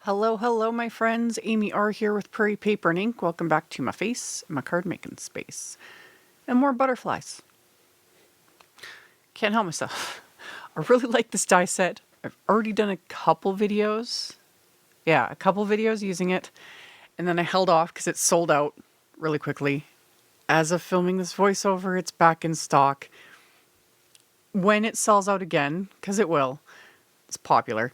Hello, hello, my friends. AmyR here with Prairie Paper and Ink. Welcome back to my face, my card making space, and more butterflies. Can't help myself. I really like this die set. I've already done a couple videos. Yeah, a couple videos using it, and then I held off because it sold out really quickly. As of filming this voiceover, it's back in stock. When it sells out again, because it will, it's popular,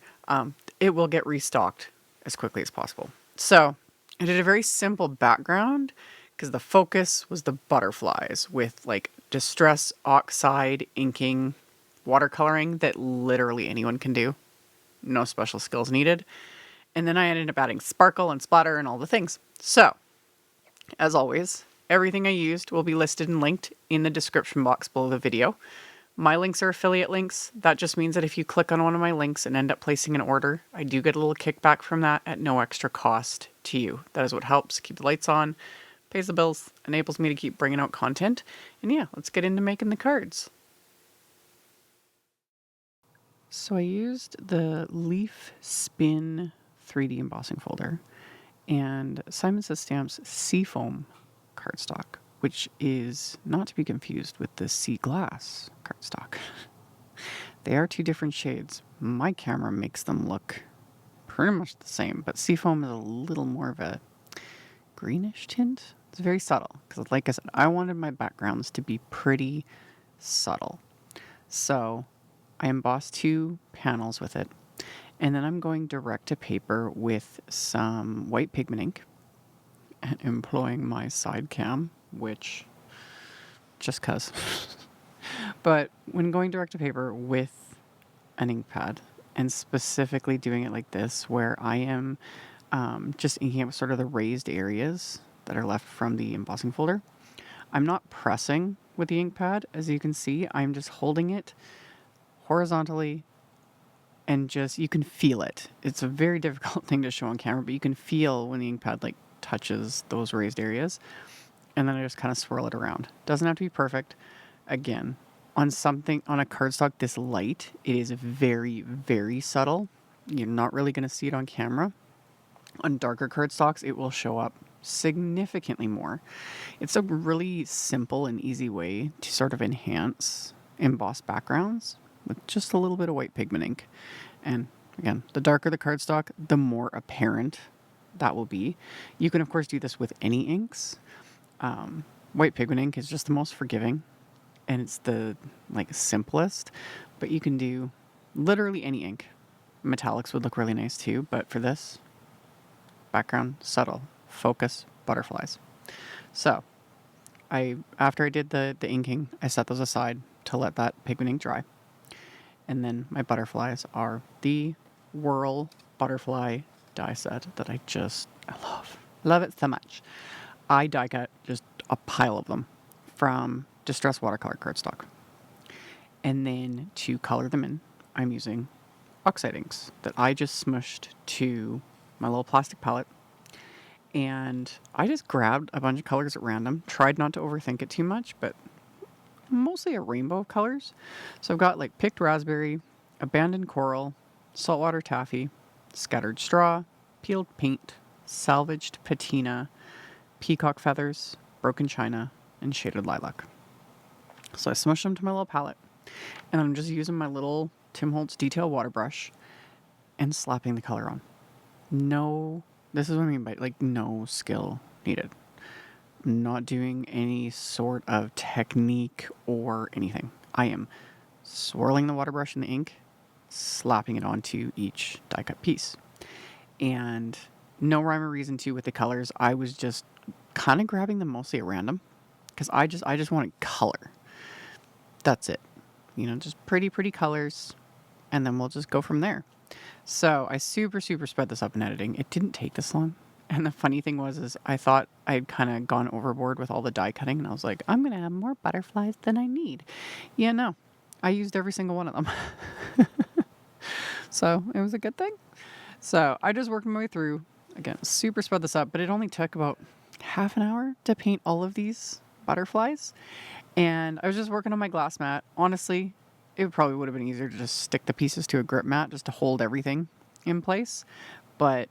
it will get restocked as quickly as possible. So I did a very simple background because the focus was the butterflies with like distress oxide inking watercoloring that literally anyone can do. No special skills needed. And then I ended up adding sparkle and splatter and all the things. So, as always, everything I used will be listed and linked in the description box below the video. My links are affiliate links. That just means that if you click on one of my links and end up placing an order, I do get a little kickback from that at no extra cost to you. That is what helps keep the lights on, pays the bills, enables me to keep bringing out content. And yeah, let's get into making the cards. So I used the Leaf Spin 3D embossing folder and Simon Says Stamp's Seafoam cardstock, which is not to be confused with the sea glass cardstock. They are two different shades. My camera makes them look pretty much the same, but Seafoam is a little more of a greenish tint. It's very subtle, because like I said, I wanted my backgrounds to be pretty subtle. So I embossed 2 panels with it, and then I'm going direct to paper with some white pigment ink and employing my side cam, which just cuz. But when going direct to paper with an ink pad and specifically doing it like this, where I am just inking up sort of the raised areas that are left from the embossing folder, I'm not pressing with the ink pad. As you can see, I'm just holding it horizontally and just, you can feel it. It's a very difficult thing to show on camera, but you can feel when the ink pad like touches those raised areas. And then I just kind of swirl it around. Doesn't have to be perfect. Again, on a cardstock this light, it is very, very subtle. You're not really going to see it on camera. On darker cardstocks, it will show up significantly more. It's a really simple and easy way to sort of enhance embossed backgrounds with just a little bit of white pigment ink. And again, the darker the cardstock, the more apparent that will be. You can, of course, do this with any inks. White pigment ink is just the most forgiving, and it's the simplest, but you can do literally any ink. Metallics would look really nice too, but for this, background, subtle, focus, butterflies. So after I did the inking, I set those aside to let that pigment ink dry. And then my butterflies are the Whirl butterfly die set that I love. Love it so much. I die cut just a pile of them from distress watercolor cardstock. And then to color them in, I'm using Oxide inks that I just smushed to my little plastic palette. And I just grabbed a bunch of colors at random, tried not to overthink it too much, but mostly a rainbow of colors. So I've got like picked raspberry, abandoned coral, saltwater taffy, scattered straw, peeled paint, salvaged patina, peacock feathers, broken china, and shaded lilac. So I smushed them to my little palette, and I'm just using my little Tim Holtz detail water brush and slapping the color on. This is what I mean by no skill needed. I'm not doing any sort of technique or anything. I am swirling the water brush in the ink, slapping it onto each die cut piece. And no rhyme or reason to with the colors. I was just kind of grabbing them mostly at random because I just wanted color. That's it. Just pretty colors, and then we'll just go from there. So I super sped this up in editing. It didn't take this long. And the funny thing is I thought I'd kind of gone overboard with all the die cutting, and I was like, I'm going to have more butterflies than I need. Yeah, no. I used every single one of them. So it was a good thing. So I just worked my way through. Again, super sped this up, but it only took about half an hour to paint all of these butterflies. And I was just working on my glass mat. Honestly, it probably would have been easier to just stick the pieces to a grip mat just to hold everything in place. But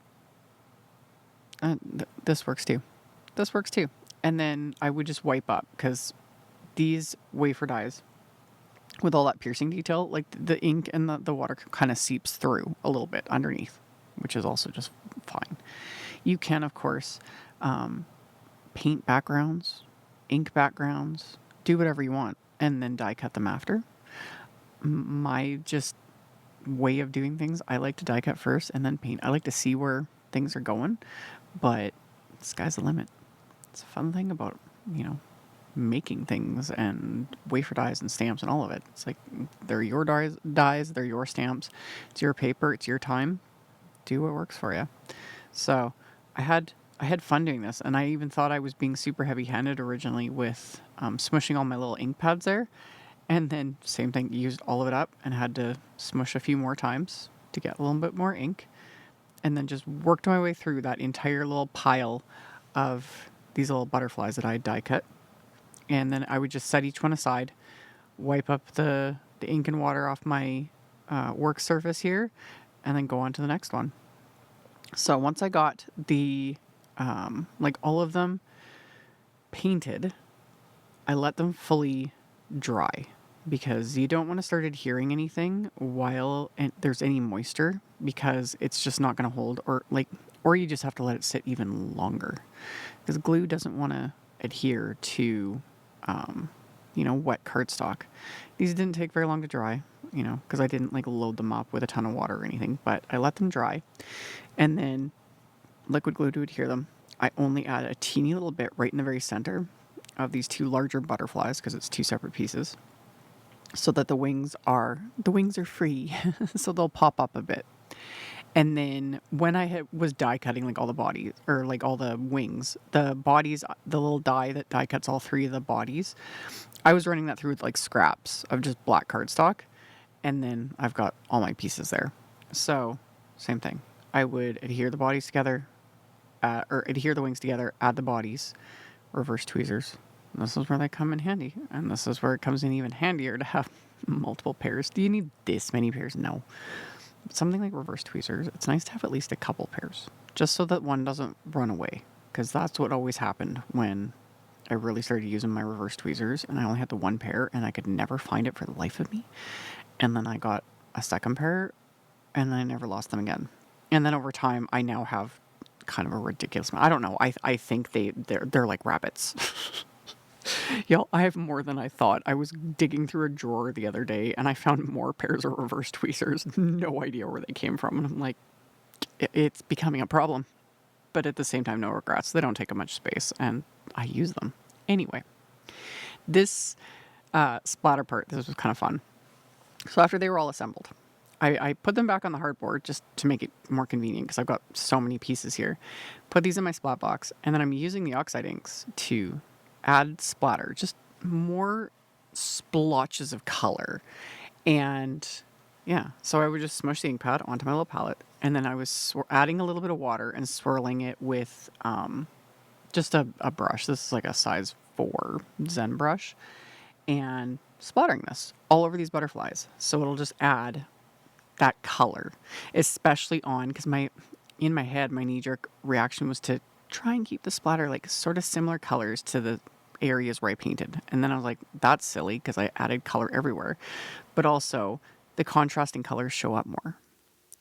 This works too. This works too. And then I would just wipe up because these wafer dyes with all that piercing detail, like the ink and the water kind of seeps through a little bit underneath, which is also just fine. You can, of course, paint backgrounds, ink backgrounds, do whatever you want, and then die cut them after. My just way of doing things, I like to die cut first and then paint. I like to see where things are going, but the sky's the limit. It's a fun thing about, making things and wafer dyes and stamps and all of it. It's like they're your dyes, they're your stamps. It's your paper, it's your time. Do what works for you. So I had fun doing this, and I even thought I was being super heavy-handed originally with smushing all my little ink pads there, and then same thing, used all of it up and had to smush a few more times to get a little bit more ink, and then just worked my way through that entire little pile of these little butterflies that I had die cut. And then I would just set each one aside, wipe up the ink and water off my work surface here, and then go on to the next one. So once I got the, all of them painted, I let them fully dry because you don't want to start adhering anything while there's any moisture because it's just not going to hold, or you just have to let it sit even longer because glue doesn't want to adhere to wet cardstock. These didn't take very long to dry, because I didn't load them up with a ton of water or anything, but I let them dry and then liquid glue to adhere them. I only add a teeny little bit right in the very center of these two larger butterflies because it's two separate pieces so that the wings are free so they'll pop up a bit. And then when I was die cutting all the bodies or all the wings, the bodies, the little die that die cuts all three of the bodies, I was running that through with scraps of just black cardstock. And then I've got all my pieces there. So same thing. I would adhere the bodies together, or adhere the wings together, add the bodies, reverse tweezers. And this is where they come in handy. And this is where it comes in even handier to have multiple pairs. Do you need this many pairs? No. Something like reverse tweezers, it's nice to have at least a couple pairs, just so that one doesn't run away, because that's what always happened when I really started using my reverse tweezers, and I only had the one pair, and I could never find it for the life of me. And then I got a second pair, and I never lost them again. And then over time, I now have kind of a ridiculous amount. I don't know. I think they're like rabbits. Y'all, I have more than I thought. I was digging through a drawer the other day and I found more pairs of reverse tweezers. No idea where they came from. And I'm like, it's becoming a problem. But at the same time, no regrets. They don't take up much space and I use them. Anyway, this splatter part, this was kind of fun. So after they were all assembled, I put them back on the hardboard just to make it more convenient because I've got so many pieces here. Put these in my splat box, and then I'm using the Oxide inks to add splatter, just more splotches of color. And yeah, so I would just smush the ink pad onto my little palette, and then I was adding a little bit of water and swirling it with just a brush. This is like a size 4 Zen brush, and splattering this all over these butterflies. So it'll just add that color, especially on, because in my head, my knee-jerk reaction was to try and keep the splatter sort of similar colors to the areas where I painted. And then I was like, that's silly because I added color everywhere. But also the contrasting colors show up more.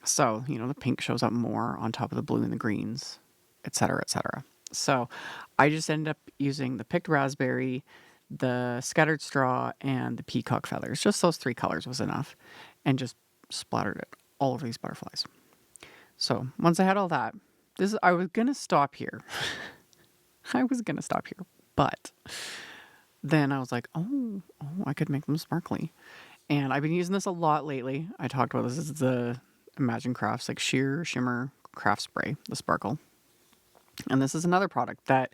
So, the pink shows up more on top of the blue and the greens, etc., etc. So I just ended up using the picked raspberry, the scattered straw, and the peacock feathers. Just those 3 colors was enough. And just splattered it all over these butterflies. So once I had all that, I was going to stop here. But then I was like, oh, I could make them sparkly. And I've been using this a lot lately. I talked about this. This is the Imagine Crafts, sheer shimmer craft spray, the sparkle. And this is another product that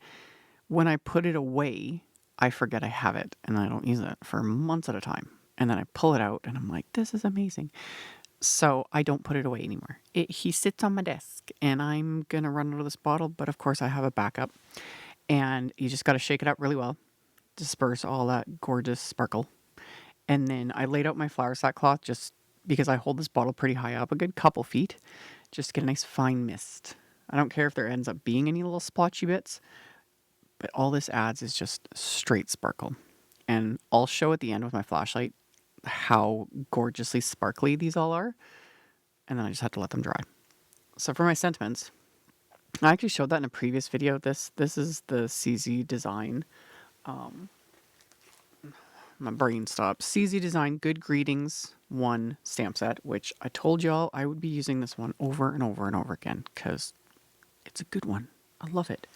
when I put it away, I forget I have it and I don't use it for months at a time. And then I pull it out and I'm like, this is amazing. So I don't put it away anymore. He sits on my desk and I'm going to run out of this bottle. But of course I have a backup. And you just got to shake it up really well. Disperse all that gorgeous sparkle. And then I laid out my flour sackcloth just because I hold this bottle pretty high up, a good couple feet, just to get a nice fine mist I don't care if there ends up being any little splotchy bits, but all this adds is just straight sparkle. And I'll show at the end with my flashlight how gorgeously sparkly these all are. And then I just have to let them dry. So for my sentiments, I actually showed that in a previous video. This is the CZ Design. My brain stopped. CZ Design Good Greetings 1 stamp set, which I told y'all I would be using this one over and over and over again because it's a good one. I love it.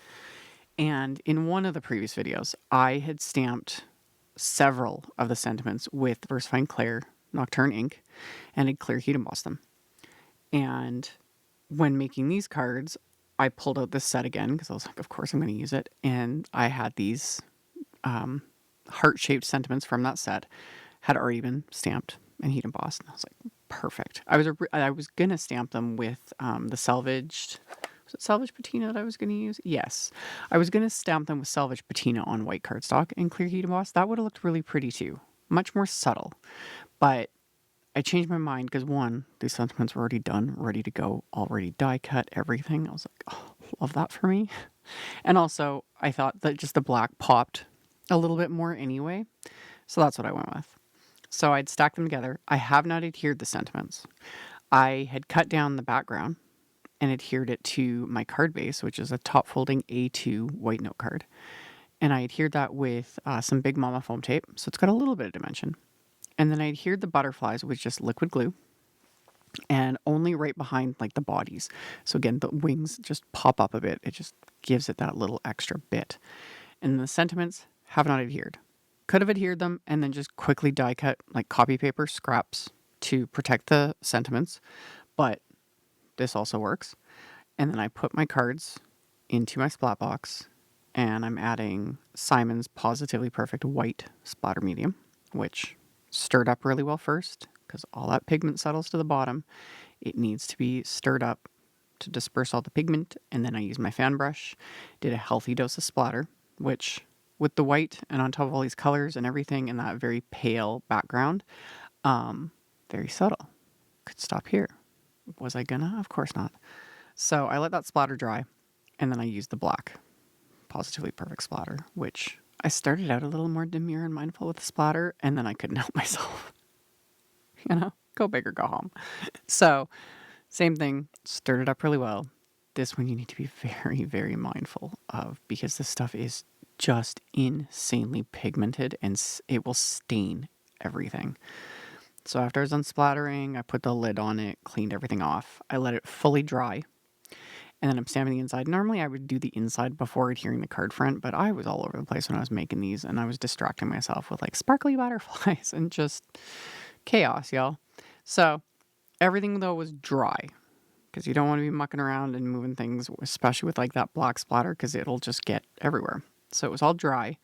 And in one of the previous videos, I had stamped several of the sentiments with VersaFine Clair Nocturne ink and had clear heat embossed them. And when making these cards, I pulled out this set again because I was like, of course I'm going to use it. And I had these heart-shaped sentiments from that set had already been stamped and heat embossed. And I was like, perfect. I was going to stamp them with the salvaged... Was it salvage patina that I was going to use? Yes. I was going to stamp them with salvage patina on white cardstock and clear heat emboss. That would have looked really pretty too. Much more subtle. But I changed my mind because one, these sentiments were already done, ready to go, already die cut, everything. I was like, oh, love that for me. And also, I thought that just the black popped a little bit more anyway. So that's what I went with. So I'd stacked them together. I have not adhered the sentiments. I had cut down the background and adhered it to my card base, which is a top folding A2 white note card. And I adhered that with some Big Mama foam tape, so it's got a little bit of dimension. And then I adhered the butterflies with just liquid glue and only right behind like the bodies. So again, the wings just pop up a bit. It just gives it that little extra bit. And the sentiments have not adhered. Could have adhered them and then just quickly die cut like copy paper scraps to protect the sentiments. But this also works. And then I put my cards into my splat box and I'm adding Simon's Positively Perfect White Splatter Medium, which stirred up really well first because all that pigment settles to the bottom. It needs to be stirred up to disperse all the pigment. And then I used my fan brush, did a healthy dose of splatter, which with the white and on top of all these colors and everything in that very pale background, very subtle. Could stop here. Was I gonna? Of course not. So I let that splatter dry, and then I used the black Positively Perfect Splatter, which I started out a little more demure and mindful with the splatter, and then I couldn't help myself. Go big or go home. So, same thing, stirred it up really well. This one you need to be very, very mindful of because this stuff is just insanely pigmented and it will stain everything. So after I was done splattering, I put the lid on it, cleaned everything off. I let it fully dry. And then I'm stamping the inside. Normally I would do the inside before adhering the card front, but I was all over the place when I was making these and I was distracting myself with like sparkly butterflies and just chaos, y'all. So everything though was dry because you don't want to be mucking around and moving things, especially with like that black splatter because it'll just get everywhere. So it was all dry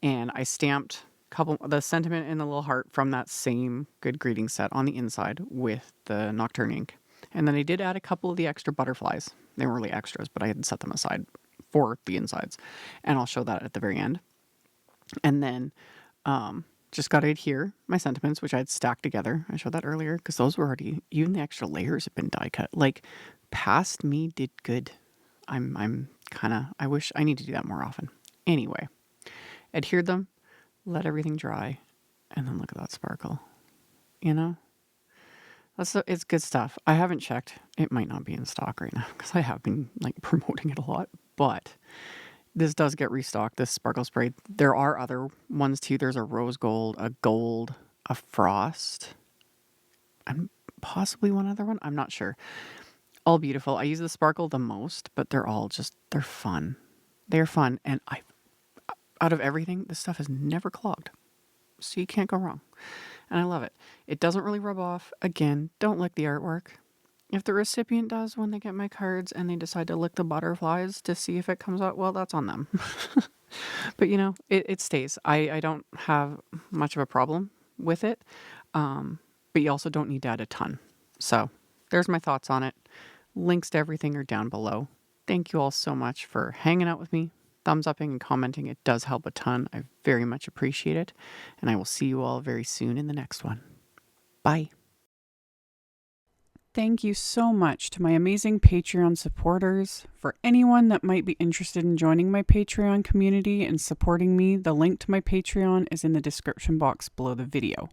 and I stamped the sentiment and the little heart from that same Good Greeting set on the inside with the Nocturne ink. And then I did add a couple of the extra butterflies. They weren't really extras, but I had set them aside for the insides. And I'll show that at the very end. And then just got to adhere my sentiments, which I had stacked together. I showed that earlier because those were already, even the extra layers have been die cut. Like, past me did good. I'm kind of, I wish I need to do that more often. Anyway, adhered them. Let everything dry, and then look at that sparkle. It's good stuff. I haven't checked. It might not be in stock right now because I have been like promoting it a lot. But this does get restocked. This sparkle spray. There are other ones too. There's a rose gold, a frost, and possibly one other one. I'm not sure. All beautiful. I use the sparkle the most, but they're fun. They're fun, and out of everything, this stuff has never clogged. So you can't go wrong. And I love it. It doesn't really rub off. Again, don't lick the artwork. If the recipient does when they get my cards and they decide to lick the butterflies to see if it comes out, well, that's on them. But it stays. I don't have much of a problem with it. But you also don't need to add a ton. So there's my thoughts on it. Links to everything are down below. Thank you all so much for hanging out with me. Thumbs upping and commenting. It does help a ton. I very much appreciate it. And I will see you all very soon in the next one. Bye. Thank you so much to my amazing Patreon supporters. For anyone that might be interested in joining my Patreon community and supporting me, the link to my Patreon is in the description box below the video.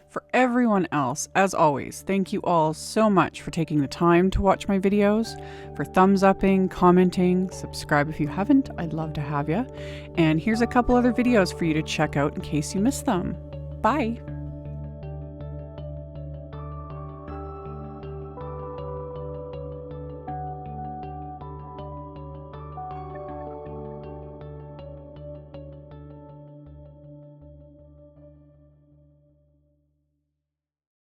For everyone else, as always, thank you all so much for taking the time to watch my videos, for thumbs upping, commenting, subscribe if you haven't, I'd love to have you. And here's a couple other videos for you to check out in case you missed them. Bye!